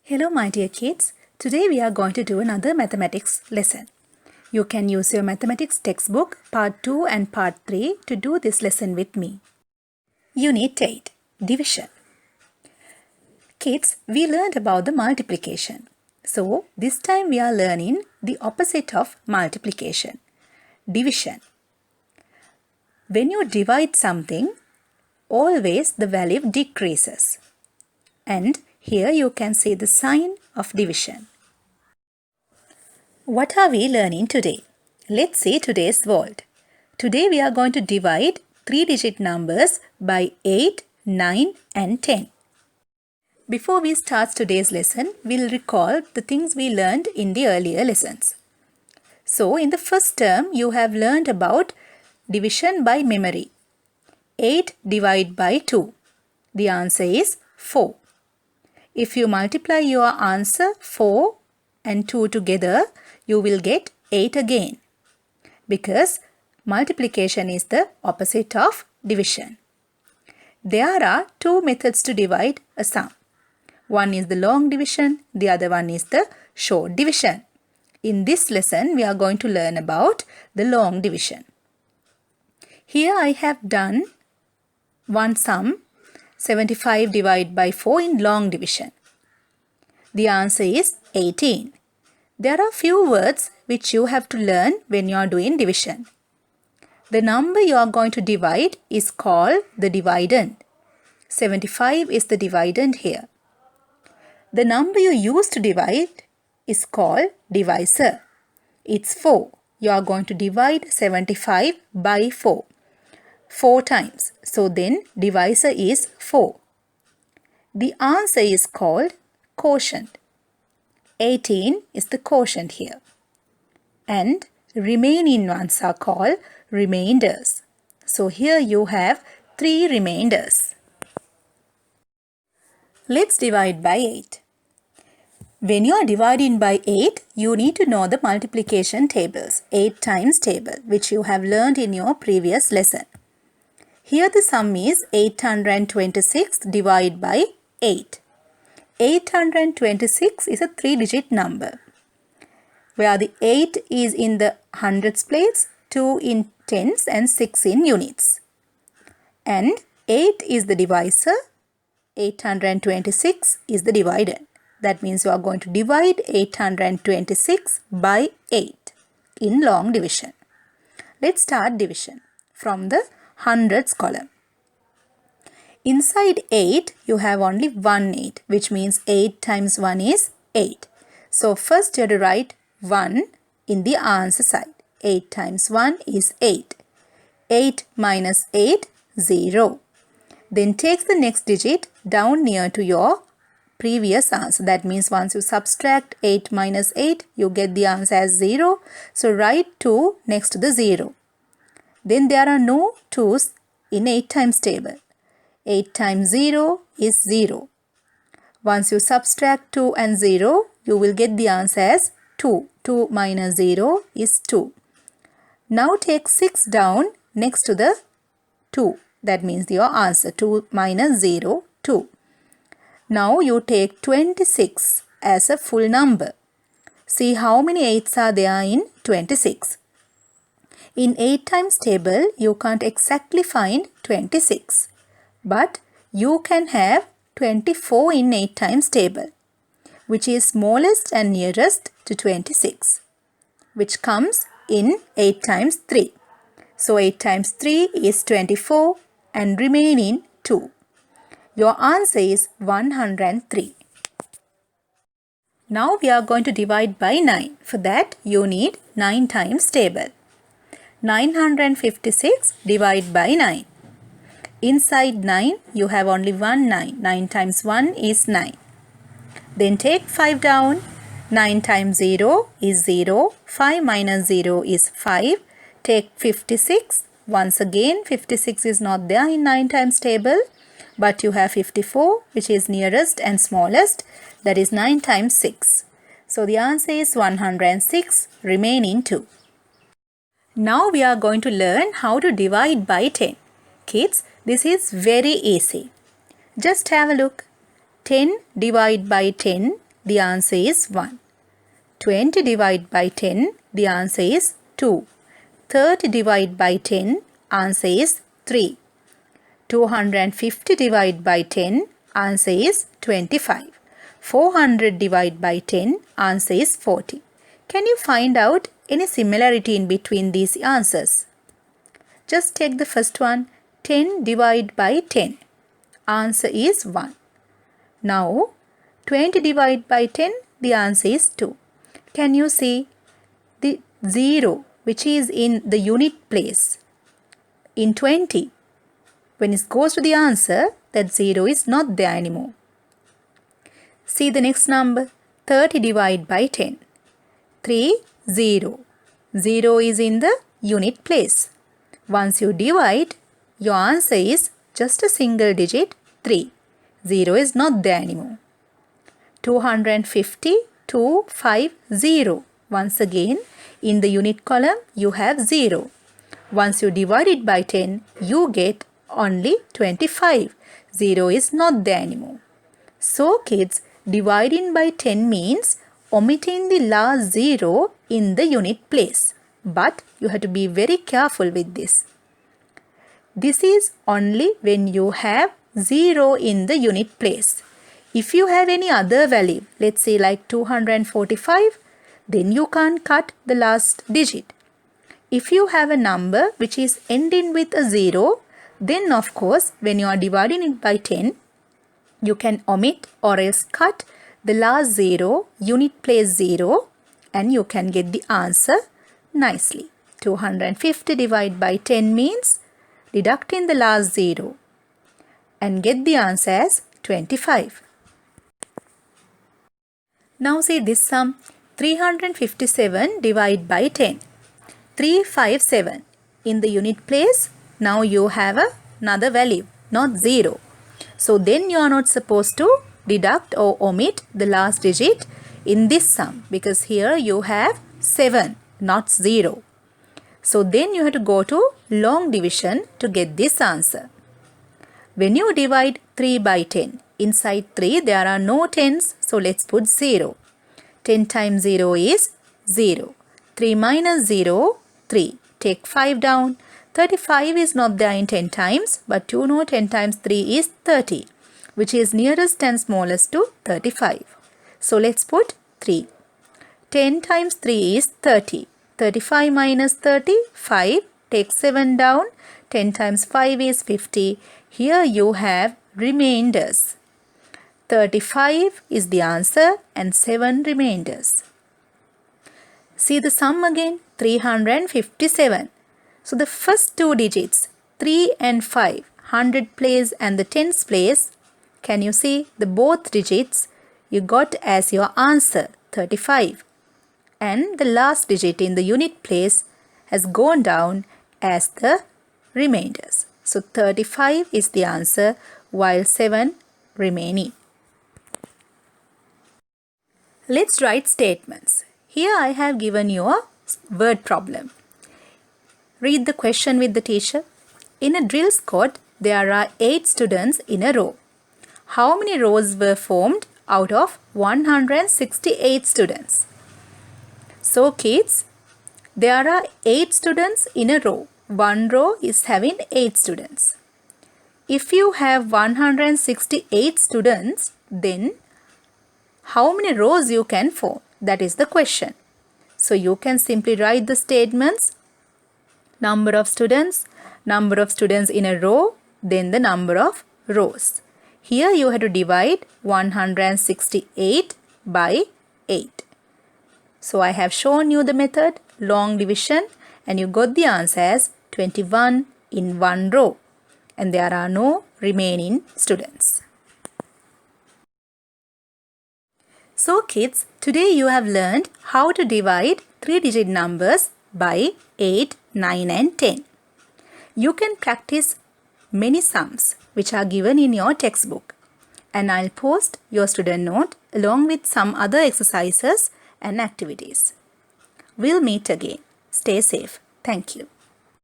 Hello my dear kids, today we are going to do another mathematics lesson. You can use your mathematics textbook part 2 and part 3 to do this lesson with me. Unit 8, Division. Kids, we learned about the multiplication. So, this time we are learning the opposite of multiplication, division. When you divide something, always the value decreases. And here you can see the sign of division. What are we learning today? Let's see today's word. Today we are going to divide 3-digit numbers by 8, 9 and 10. Before we start today's lesson, we'll recall the things we learned in the earlier lessons. So, in the first term, you have learned about division by memory. 8 divided by 2. The answer is 4. If you multiply your answer 4 and 2 together, you will get 8 again. Because multiplication is the opposite of division. There are two methods to divide a sum. One is the long division, the other one is the short division. In this lesson, we are going to learn about the long division. Here I have done one sum, 75 divided by 4 in long division. The answer is 18. There are few words which you have to learn when you are doing division. The number you are going to divide is called the dividend. 75 is the dividend here. The number you use to divide is called divisor. It's 4. You are going to divide 75 by 4. 4 times. So then divisor is 4. The answer is called quotient. 18 is the quotient here. And remaining ones are called remainders. So here you have 3 remainders. Let's divide by 8. When you are dividing by 8, you need to know the multiplication tables, 8 times table, which you have learned in your previous lesson. Here the sum is 826 divided by 8. 826 is a 3-digit number, where the 8 is in the hundreds place, 2 in tens and 6 in units. And 8 is the divisor, 826 is the dividend. That means you are going to divide 826 by 8 in long division. Let's start division from the hundreds column. Inside 8, you have only one 8, which means 8 times 1 is 8. So first you have to write 1 in the answer side. 8 times 1 is 8. 8 minus 8, 0. Then take the next digit down near to your previous answer. That means once you subtract 8 minus 8, you get the answer as 0. So write 2 next to the 0. Then there are no 2's in 8 times table. 8 times 0 is 0. Once you subtract 2 and 0, you will get the answer as 2. 2 minus 0 is 2. Now take 6 down next to the 2. That means your answer 2 minus 0, 2. Now you take 26 as a full number. See how many 8's are there in 26. In 8 times table, you can't exactly find 26. But you can have 24 in 8 times table, which is smallest and nearest to 26, which comes in 8 times 3. So 8 times 3 is 24 and remaining 2. Your answer is 103. Now we are going to divide by 9. For that you need 9 times table. 956 divided by 9. Inside 9, you have only one 9. 9 times 1 is 9. Then take 5 down. 9 times 0 is 0. 5 minus 0 is 5. Take 56. Once again, 56 is not there in 9 times table. But you have 54, which is nearest and smallest. That is 9 times 6. So the answer is 106, remaining 2. Now we are going to learn how to divide by 10. Kids, this is very easy. Just have a look. 10 divided by 10 the answer is 1. 20 divided by 10, the answer is 2. 30 divided by 10, answer is 3. 250 divided by 10, answer is 25. 400 divided by 10, answer is 40. Can you find out any similarity in between these answers? Just take the first one, 10 divided by 10. Answer is 1. Now, 20 divided by 10, the answer is 2. Can you see the 0 which is in the unit place in 20? When it goes to the answer, that 0 is not there anymore. See the next number, 30 divided by 10. 3, 0. 0 is in the unit place. Once you divide, your answer is just a single digit 3. 0 is not there anymore. 250, 2, 5, 0. Once again, in the unit column, you have 0. Once you divide it by 10, you get only 25. 0 is not there anymore. So kids, dividing by 10 means omitting the last 0 in the unit place. But you have to be very careful with this. This is only when you have 0 in the unit place. If you have any other value, let's say like 245, then you can't cut the last digit. If you have a number which is ending with a 0, then of course when you are dividing it by 10, you can omit or else cut the last 0, unit place 0, and you can get the answer nicely. 250 divided by 10 means deducting the last 0 and get the answer as 25. Now see this sum, 357 divided by 10. 357 in the unit place. Now you have another value, not 0. So then you are not supposed to deduct or omit the last digit in this sum, because here you have 7, not 0. So then you have to go to long division to get this answer. When you divide 3 by 10, inside 3 there are no 10s, so let's put 0. 10 times 0 is 0. 3 minus 0, 3. Take 5 down. 35 is not there in 10 times, but you know 10 times 3 is 30, which is nearest and smallest to 35. So let's put 3. 10 times 3 is 30. 35 minus 30, 5. Take 7 down. 10 times 5 is 50. Here you have remainders. 35 is the answer and 7 remainders. See the sum again, 357. So the first two digits, 3 and 5, 100 place and the tens place, can you see the both digits you got as your answer, 35. And the last digit in the unit place has gone down as the remainders. So 35 is the answer while 7 remaining. Let's write statements. Here I have given you a word problem. Read the question with the teacher. In a drill squad, there are 8 students in a row. How many rows were formed out of 168 students? So kids, there are 8 students in a row. One row is having 8 students. If you have 168 students, then how many rows you can form? That is the question. So you can simply write the statements. Number of students in a row, then the number of rows. Here you have to divide 168 by 8. So I have shown you the method, long division, and you got the answer as 21 in one row. And there are no remaining students. So kids, today you have learned how to divide 3-digit numbers by 8, 9 and 10. You can practice many sums which are given in your textbook, and I'll post your student note along with some other exercises and activities. We'll meet again. Stay safe. Thank you.